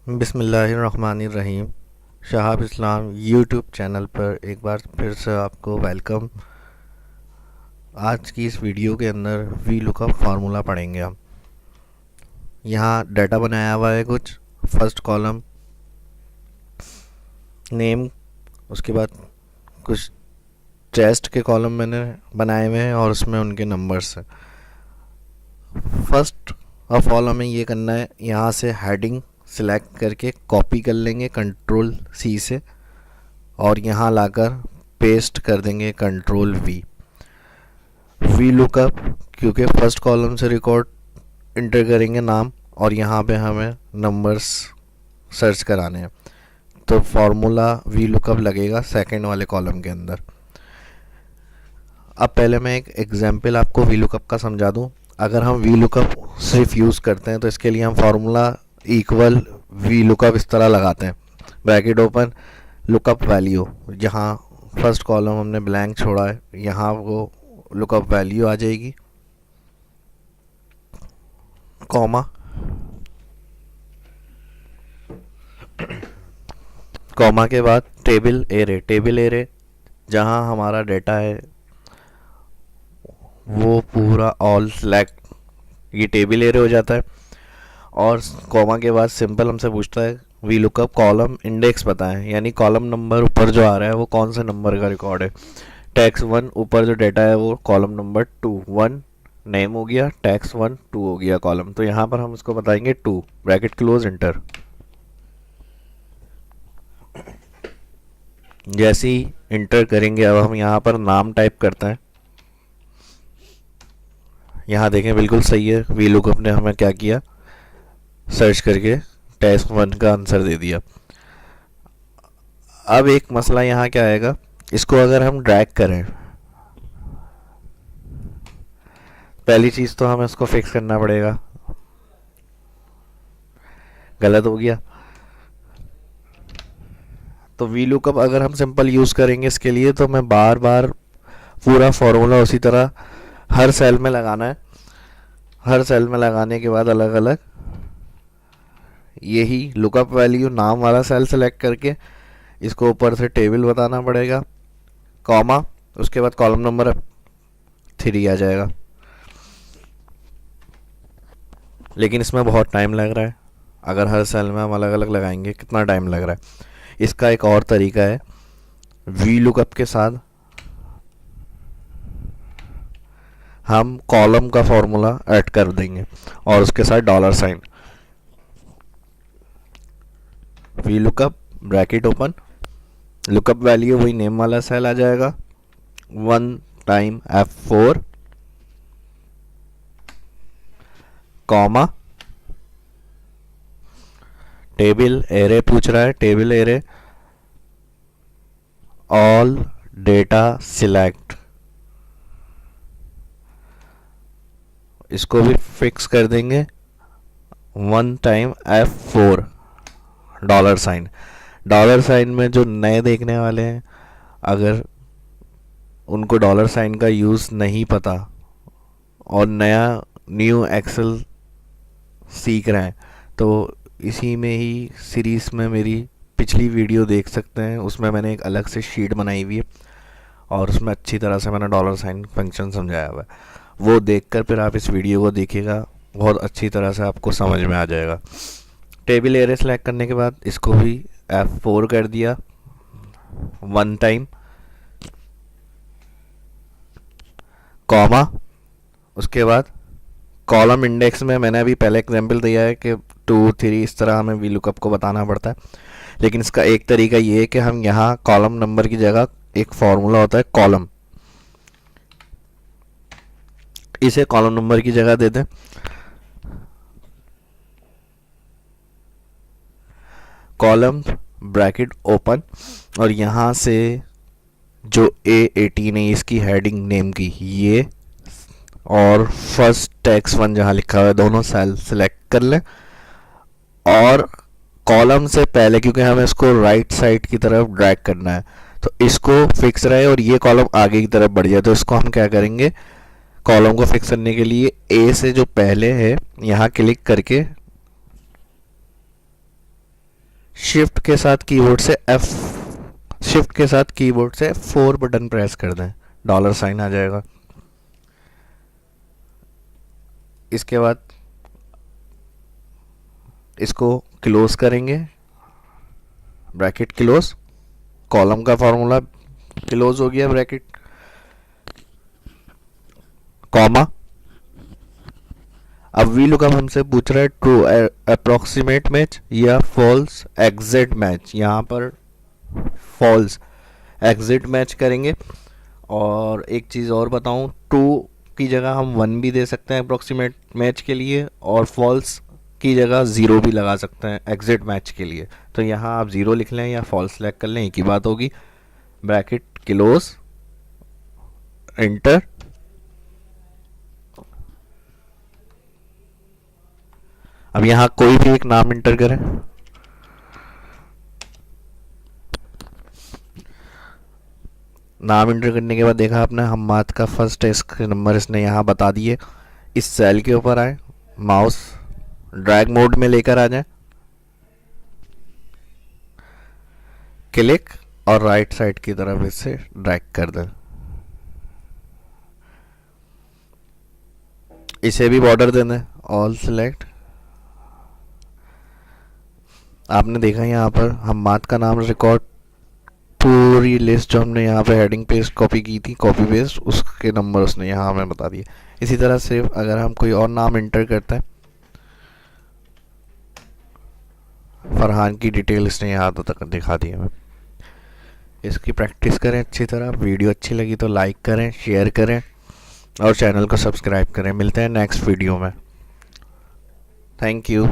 बिस्मिल्लाहिर्रहमानिर्रहीम। शहाब इस्लाम YouTube channel पर एक बार फिर से आपको वेलकम। आज की इस वीडियो के अंदर वी लुकअप फार्मूला पढ़ेंगे हम। यहाँ डाटा बनाया हुआ है कुछ। फर्स्ट कॉलम नेम, उसके बाद कुछ टेस्ट के कॉलम मैंने बनाए हुए हैं और उसमें उनके नंबर्स हैं। फर्स्ट ऑफ ऑल हमें ये करना है, यहाँ से हेडिंग सिलेक्ट करके कॉपी कर लेंगे कंट्रोल सी से और यहाँ लाकर पेस्ट कर देंगे कंट्रोल वी। वी लुकअप, क्योंकि फर्स्ट कॉलम से रिकॉर्ड इंटर करेंगे नाम और यहाँ पे हमें नंबर्स सर्च कराने हैं, तो फॉर्मूला वी लुकअप लगेगा सेकंड वाले कॉलम के अंदर। अब पहले मैं एक एग्जांपल आपको वी लुकअप का समझा दूं। अगर हम वी लुकअप सिर्फ यूज़ करते हैं तो इसके लिए हम फार्मूला इक्वल वी लुकअप इस तरह लगाते हैं, ब्रैकेट ओपन, लुकअप वैल्यू। जहाँ फर्स्ट कॉलम हमने ब्लैंक छोड़ा है यहाँ वो लुकअप वैल्यू आ जाएगी, कॉमा, कॉमा के बाद टेबल एरे। टेबल एरे जहाँ हमारा डाटा है वो पूरा ऑल सेलेक्ट, ये टेबल एरे हो जाता है। और कॉमा के बाद सिंपल हमसे पूछता है वी लुकअप कॉलम इंडेक्स बताएं, यानी कॉलम नंबर ऊपर जो आ रहा है वो कौन से नंबर का रिकॉर्ड है। टैक्स 1 ऊपर जो डाटा है वो कॉलम नंबर 2, 1 नेम हो गया, टैक्स 1 2 हो गया कॉलम, तो यहाँ पर हम इसको बताएंगे 2, ब्रैकेट क्लोज, इंटर। जैसे ही इंटर करेंगे अब हम यहाँ पर नाम टाइप करते हैं। यहाँ देखें बिल्कुल सही है, वी लुकअप ने हमें क्या किया, सर्च करके टैक्स 1 का आंसर दे दिया। अब एक मसला यहाँ क्या आएगा, इसको अगर हम ड्रैग करें, पहली चीज़ तो हमें इसको फिक्स करना पड़ेगा, गलत हो गया। तो वी लुकअप अगर हम सिंपल यूज़ करेंगे इसके लिए तो मैं बार बार पूरा फॉर्मूला उसी तरह हर सेल में लगाना है। हर सेल में लगाने के बाद अलग अलग यही लुकअप वैल्यू नाम वाला सेल सेलेक्ट करके इसको ऊपर से टेबल बताना पड़ेगा, कॉमा, उसके बाद कॉलम नंबर 3 आ जाएगा। लेकिन इसमें बहुत टाइम लग रहा है, अगर हर सेल में हम अलग अलग लगाएंगे कितना टाइम लग रहा है। इसका एक और तरीका है, वी लुकअप के साथ हम कॉलम का फॉर्मूला ऐड कर देंगे और उसके साथ dollar sign. V lookup bracket open, lookup value वही नेम वाला सेल आ जाएगा, 1 time F4, comma, table array पूछ रहा है, table array all data select, इसको भी फिक्स कर देंगे, 1 time F4, dollar sign. Dollar sign में जो नए देखने वाले हैं अगर उनको डॉलर साइन का यूज़ नहीं पता और नया न्यू एक्सेल सीख रहे हैं तो इसी में ही सीरीज़ में मेरी पिछली वीडियो देख सकते हैं, उसमें मैंने एक अलग से शीट बनाई हुई है और उसमें अच्छी तरह से मैंने डॉलर साइन फंक्शन समझाया हुआ है, वो देखकर फिर आप इस वीडियो को देखिएगा, बहुत अच्छी तरह से आपको समझ में आ जाएगा। टेबल एरे सेलेक्ट करने के बाद इसको भी F4 कर दिया, 1 टाइम, कॉमा, उसके बाद कॉलम इंडेक्स में मैंने अभी पहले एग्जांपल दिया है कि 2 3 इस तरह हमें वी लुकअप को बताना पड़ता है, लेकिन इसका एक तरीका ये है कि हम यहाँ कॉलम नंबर की जगह एक फॉर्मूला होता है कॉलम, इसे कॉलम नंबर की जगह दे दें। कॉलम ब्रैकेट ओपन और यहाँ से जो A18 है इसकी हेडिंग नेम की ये और फर्स्ट टैक्स 1 जहाँ लिखा हुआ है दोनों सेल सेलेक्ट कर लें और कॉलम से पहले, क्योंकि हमें इसको राइट साइड की तरफ ड्रैग करना है तो इसको फिक्स रहे और ये कॉलम आगे की तरफ बढ़ जाए, तो इसको हम क्या करेंगे, कॉलम को फिक्स करने के लिए ए से जो पहले है यहाँ क्लिक करके शिफ्ट के साथ कीबोर्ड से शिफ्ट के साथ कीबोर्ड से 4 बटन प्रेस कर दें, डॉलर साइन आ जाएगा। इसके बाद इसको क्लोज करेंगे, ब्रैकेट क्लोज, कॉलम का फॉर्मूला क्लोज हो गया, ब्रैकेट, कॉमा। अब वी लुकअप हमसे पूछ रहा है ट्रू अप्रोक्सीमेट मैच या फॉल्स एग्जैक्ट मैच। यहाँ पर फॉल्स एग्जिट मैच करेंगे। और एक चीज़ और बताऊँ, ट्रू की जगह हम 1 भी दे सकते हैं अप्रोक्सीमेट मैच के लिए, और फॉल्स की जगह 0 भी लगा सकते हैं एग्जिट मैच के लिए। तो यहाँ आप 0 लिख लें या फॉल्स सेलेक्ट कर लें, एक ही बात होगी। Bracket close, enter. अब यहाँ कोई भी एक नाम इंटर करें। नाम इंटर करने के बाद देखा आपने हम्माद का फर्स्ट टेस्ट नंबर इसने यहाँ बता दिए। इस सेल के ऊपर आए, माउस ड्रैग मोड में लेकर आ जाए, क्लिक और राइट साइड की तरफ इसे ड्रैग कर दें। इसे भी बॉर्डर दे दें, ऑल सिलेक्ट। आपने देखा यहाँ पर हम्माद का नाम रिकॉर्ड, पूरी लिस्ट जो हमने यहाँ पे हेडिंग पेस्ट कॉपी की थी, कॉपी पेस्ट, उसके नंबर उसने यहाँ हमें बता दिए। इसी तरह से अगर हम कोई और नाम इंटर करते हैं, फरहान की डिटेल इसने यहाँ तक दिखा दी हमें। इसकी प्रैक्टिस करें अच्छी तरह। वीडियो अच्छी लगी तो लाइक करें, शेयर करें और चैनल को सब्सक्राइब करें। मिलते हैं नेक्स्ट वीडियो में। Thank you.